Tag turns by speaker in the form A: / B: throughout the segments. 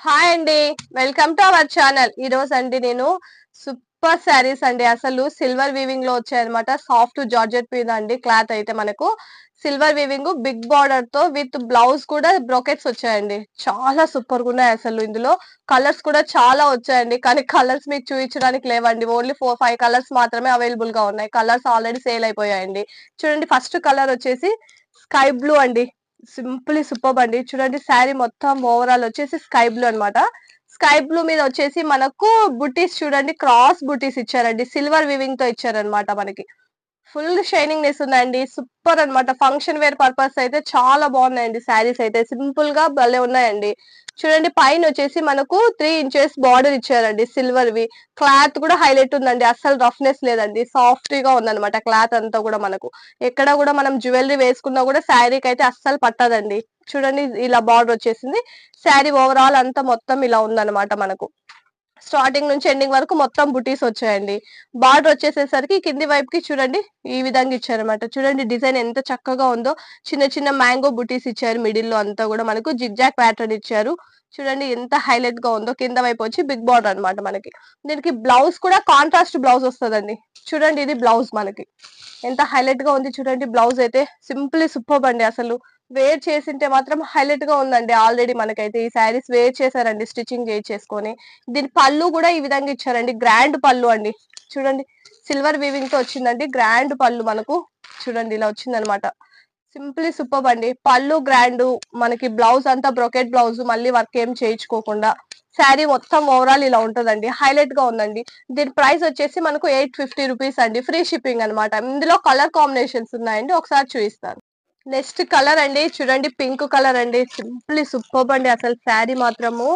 A: Hi అండి. Welcome to our channel. ఈ రోజు అండి నేను సూపర్ శారీస్ అండి. అసలు సిల్వర్ వీవింగ్ లో వచ్చాయన్నమాట. సాఫ్ట్ జార్జెట్ మీద అండి క్లాత్ అయితే మనకు సిల్వర్ వీవింగ్ బిగ్ బార్డర్ తో విత్ బ్లౌజ్ కూడా బ్రోకెట్స్ వచ్చాయండి. చాలా సూపర్ గా ఉన్నాయి. అసలు ఇందులో కలర్స్ కూడా చాలా వచ్చాయండి. కానీ కలర్స్ మీకు చూపించడానికి లేవండి. ఓన్లీ 4-5 కలర్స్ మాత్రమే అవైలబుల్ గా ఉన్నాయి. కలర్స్ ఆల్రెడీ సేల్ అయిపోయాయండి. చూడండి, ఫస్ట్ కలర్ వచ్చేసి స్కై బ్లూ అండి. సింపుల్లీ సూపర్బ్ అండి. చూడండి, శారీ మొత్తం ఓవరాల్ వచ్చేసి స్కై బ్లూ అన్నమాట. స్కై బ్లూ మీద వచ్చేసి మనకు బుటీస్ చూడండి, క్రాస్ బుటీస్ ఇచ్చారండి. సిల్వర్ వివింగ్ తో ఇచ్చారనమాట మనకి. ఫుల్ షైనింగ్ నెస్ ఉందండి. సూపర్ అన్నమాట. ఫంక్షన్ వేర్ పర్పస్ అయితే చాలా బాగున్నాయండి. శారీస్ అయితే సింపుల్ గా భలే ఉన్నాయండి. చూడండి, పైన వచ్చేసి మనకు 3 ఇంచెస్ బార్డర్ ఇచ్చారండి సిల్వర్ వి. క్లాత్ కూడా హైలైట్ ఉందండి. అస్సలు రఫ్నెస్ లేదండి. సాఫ్ట్ గా ఉందన్నమాట క్లాత్ అంతా కూడా మనకు. ఎక్కడ కూడా మనం జ్యువెలరీ వేసుకున్నా కూడా శారీకి అయితే అస్సలు పట్టదండి. చూడండి, ఇలా బార్డర్ వచ్చేసింది. శారీ ఓవరాల్ అంతా మొత్తం ఇలా ఉందన్నమాట మనకు. స్టార్టింగ్ నుంచి ఎండింగ్ వరకు మొత్తం బుటీస్ వచ్చాయండి. బార్డర్ వచ్చేసేసరికి కింది వైపుకి చూడండి ఈ విధంగా ఇచ్చారనమాట. చూడండి, డిజైన్ ఎంత చక్కగా ఉందో. చిన్న చిన్న మ్యాంగో బుటీస్ ఇచ్చారు. మిడిల్ లో అంతా కూడా మనకు జిగ్జాగ్ ప్యాటర్న్ ఇచ్చారు. చూడండి ఎంత హైలైట్ గా ఉందో. కింద వైపు వచ్చి బిగ్ బార్డర్ అన్నమాట మనకి. దీనికి బ్లౌజ్ కూడా కాంట్రాస్ట్ బ్లౌజ్ వస్తుందండి. చూడండి, ఇది బ్లౌజ్ మనకి ఎంత హైలైట్ గా ఉంది. చూడండి, బ్లౌజ్ అయితే సింప్లీ సూపర్బ్ అండి. అసలు వేర్ చేసింటే మాత్రం హైలైట్ గా ఉందండి. ఆల్రెడీ మనకైతే ఈ శారీస్ వేర్ చేశారండి స్టిచ్చింగ్ చేసుకొని. దీని పళ్ళు కూడా ఈ విధంగా ఇచ్చారండి. గ్రాండ్ పళ్ళు అండి. చూడండి, సిల్వర్ వీవింగ్ తో వచ్చిందండి. గ్రాండ్ పళ్ళు మనకు చూడండి ఇలా వచ్చింది అనమాట. సింప్లీ సూపర్బ్ అండి. పళ్ళు గ్రాండ్. మనకి బ్లౌజ్ అంతా బ్రొకెట్ బ్లౌజ్, మళ్ళీ వర్క్ ఏం చేయించుకోకుండా శారీ మొత్తం ఓవరాల్ ఇలా ఉంటదండి. హైలైట్ గా ఉందండి. దీని ప్రైస్ వచ్చేసి మనకు 850 రూపీస్ అండి. ఫ్రీ షిప్పింగ్ అనమాట. ఇందులో కలర్ కాంబినేషన్స్ ఉన్నాయండి, ఒకసారి చూపిస్తాను. నెక్స్ట్ కలర్ అండి. చూడండి, పింక్ కలర్ అండి. సింప్లీ సూపర్బ్ అండి. అసలు శారీ మాత్రము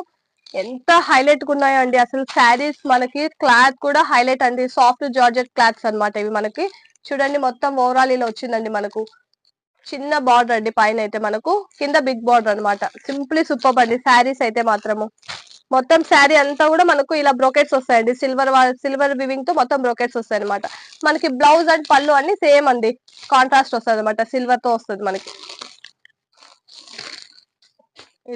A: ఎంత హైలైట్ గా ఉన్నాయో అండి. అసలు శారీస్ మనకి క్లాత్ కూడా హైలైట్ అండి. సాఫ్ట్ జార్జెట్ క్లాత్స్ అన్నమాట ఇవి మనకి. చూడండి, మొత్తం ఓవరాల్ ఇలా వచ్చిందండి మనకు. చిన్న బార్డర్ అండి పైన అయితే మనకు, కింద బిగ్ బార్డర్ అన్నమాట. సింప్లీ సూపర్బ్ అండి శారీస్ అయితే మాత్రము. మొత్తం శారీ అంతా కూడా మనకు ఇలా బ్రోకెట్స్ వస్తాయండి. సిల్వర్ వివింగ్ తో మొత్తం బ్రోకెట్స్ వస్తాయి అనమాట. మనకి బ్లౌజ్ అండ్ పళ్ళు అన్ని సేమ్ అండి. కాంట్రాస్ట్ వస్తుంది అనమాట. సిల్వర్ తో వస్తుంది మనకి.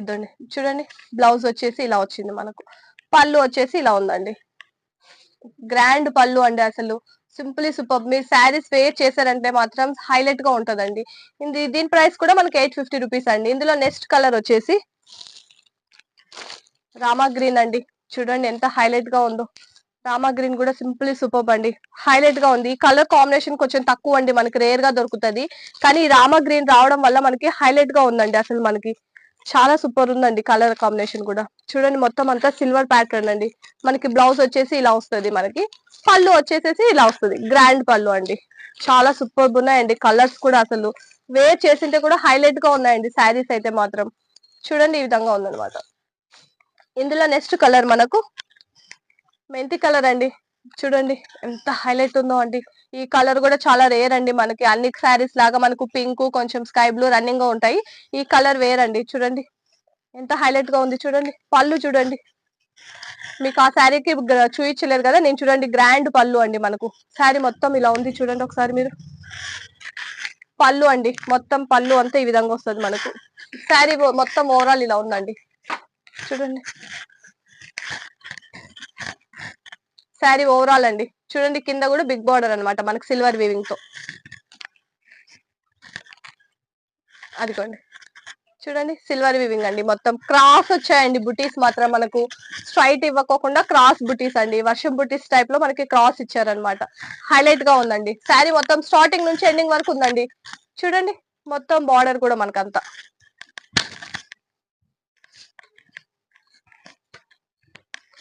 A: ఇదండి చూడండి, బ్లౌజ్ వచ్చేసి ఇలా వచ్చింది మనకు. పళ్ళు వచ్చేసి ఇలా ఉందండి. గ్రాండ్ పళ్ళు అండి. అసలు సింపుల్లీ సూపర్. మీరు శారీస్ వేర్ చేశారంటే మాత్రం హైలైట్ గా ఉంటదండి. దీని ప్రైస్ కూడా మనకి 850 రూపీస్ అండి. ఇందులో నెక్స్ట్ కలర్ వచ్చేసి రామా గ్రీన్ అండి. చూడండి ఎంత హైలైట్ గా ఉందో. రామా గ్రీన్ కూడా సింపుల్లీ సూపర్ అండి. హైలైట్ గా ఉంది. ఈ కలర్ కాంబినేషన్ కొంచెం తక్కువ అండి, మనకి రేర్ గా దొరుకుతుంది. కానీ ఈ రామా గ్రీన్ రావడం వల్ల మనకి హైలైట్ గా ఉందండి. అసలు మనకి చాలా సూపర్ ఉందండి కలర్ కాంబినేషన్ కూడా. చూడండి, మొత్తం అంతా సిల్వర్ ప్యాటర్న్ అండి. మనకి బ్లౌజ్ వచ్చేసి ఇలా వస్తుంది మనకి. పళ్ళు వచ్చేసేసి ఇలా వస్తుంది. గ్రాండ్ పళ్ళు అండి. చాలా సూపర్ ఉన్నాయండి. కలర్స్ కూడా అసలు వేర్ చేసింటే కూడా హైలైట్ గా ఉన్నాయండి శారీస్ అయితే మాత్రం. చూడండి, ఈ విధంగా ఉందన్నమాట. ఇందులో నెక్స్ట్ కలర్ మనకు మెంతి కలర్ అండి. చూడండి ఎంత హైలైట్ ఉందో అండి. ఈ కలర్ కూడా చాలా రేర్ అండి. మనకి అన్ని శారీస్ లాగా మనకు పింక్, కొంచెం స్కై బ్లూ రన్నింగ్ గా ఉంటాయి. ఈ కలర్ వేర్ అండి. చూడండి ఎంత హైలైట్ గా ఉంది. చూడండి, పళ్ళు చూడండి. మీకు ఆ శారీకి చూపించలేదు కదా నేను. చూడండి, గ్రాండ్ పళ్ళు అండి మనకు. శారీ మొత్తం ఇలా ఉంది. చూడండి ఒకసారి మీరు. పళ్ళు అండి, మొత్తం పళ్ళు అంతా ఈ విధంగా వస్తుంది మనకు. శారీ మొత్తం ఓవరాల్ ఇలా ఉందండి. చూడండి, శారీ ఓవరాల్ అండి. చూడండి, కింద కూడా బిగ్ బార్డర్ అన్నమాట మనకు సిల్వర్ వీవింగ్ తో. అదిగోండి చూడండి, సిల్వర్ వీవింగ్ అండి. మొత్తం క్రాస్ వచ్చాయండి బుటీస్ మాత్రం మనకు. స్ట్రైట్ ఇవ్వకోకుండా క్రాస్ బుటీస్ అండి. వర్షం బుటీస్ టైప్ లో మనకి క్రాస్ ఇచ్చారనమాట. హైలైట్ గా ఉందండి. శారీ మొత్తం స్టార్టింగ్ నుంచి ఎండింగ్ వరకు ఉందండి. చూడండి, మొత్తం బార్డర్ కూడా మనకంతా.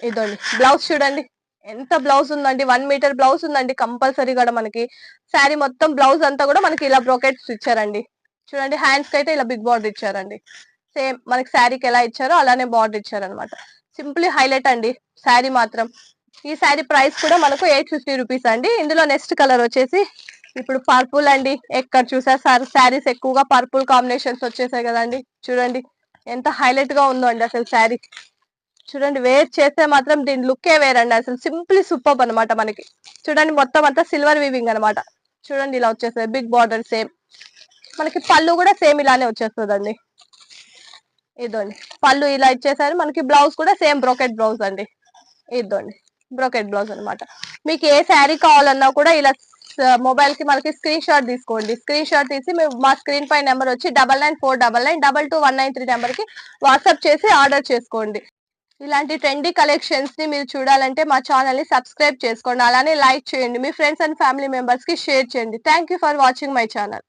A: ఇదండి బ్లౌజ్ చూడండి ఎంత బ్లౌజ్ ఉందండి. 1 మీటర్ బ్లౌజ్ ఉందండి కంపల్సరీ కూడా మనకి. శారీ మొత్తం బ్లౌజ్ అంతా కూడా మనకి ఇలా బ్రోకెట్స్ ఇచ్చారండి. చూడండి, హ్యాండ్స్ కి అయితే ఇలా బిగ్ బార్డర్ ఇచ్చారండి. సేమ్ మనకి శారీకి ఎలా ఇచ్చారో అలానే బార్డర్ ఇచ్చారనమాట. సింప్లీ హైలైట్ అండి శారీ మాత్రం. ఈ శారీ ప్రైస్ కూడా మనకు 850 రూపీస్ అండి. ఇందులో నెక్స్ట్ కలర్ వచ్చేసి ఇప్పుడు పర్పుల్ అండి. ఎక్కడ చూసా శారీస్ ఎక్కువగా పర్పుల్ కాంబినేషన్స్ వచ్చేసాయి కదండి. చూడండి ఎంత హైలైట్ గా ఉందో అండి అసలు శారీ. చూడండి, వేర్ చేస్తే మాత్రం దీని లుక్కే వేరండి. అసలు సింప్లీ సూపర్ అనమాట మనకి. చూడండి, మొత్తం అంతా సిల్వర్ వీవింగ్ అనమాట. చూడండి ఇలా వచ్చేస్తుంది బిగ్ బార్డర్ సేమ్. మనకి పళ్ళు కూడా సేమ్ ఇలానే వచ్చేస్తుందండి. ఇదండి పళ్ళు ఇలా ఇచ్చేసారు. మనకి బ్లౌజ్ కూడా సేమ్ బ్రోకెట్ బ్లౌజ్ అండి. ఇదండి బ్రోకెట్ బ్లౌజ్ అనమాట. మీకు ఏ శారీ కావాలన్నా కూడా ఇలా మొబైల్ కి మనకి స్క్రీన్ షాట్ తీసుకోండి. స్క్రీన్ షాట్ తీసి మా స్క్రీన్ పై నెంబర్ వచ్చి 9949922193 నెంబర్ కి వాట్సాప్ చేసి ఆర్డర్ చేసుకోండి. ఇలాంటి ట్రెండీ కలెక్షన్స్ ని మీరు చూడాలంటే మా ఛానల్ ని సబ్స్క్రైబ్ చేసుకోండి. అలానే లైక్ చేయండి. మీ ఫ్రెండ్స్ అండ్ ఫ్యామిలీ మెంబర్స్ కి షేర్ చేయండి. Thank for watching my channel.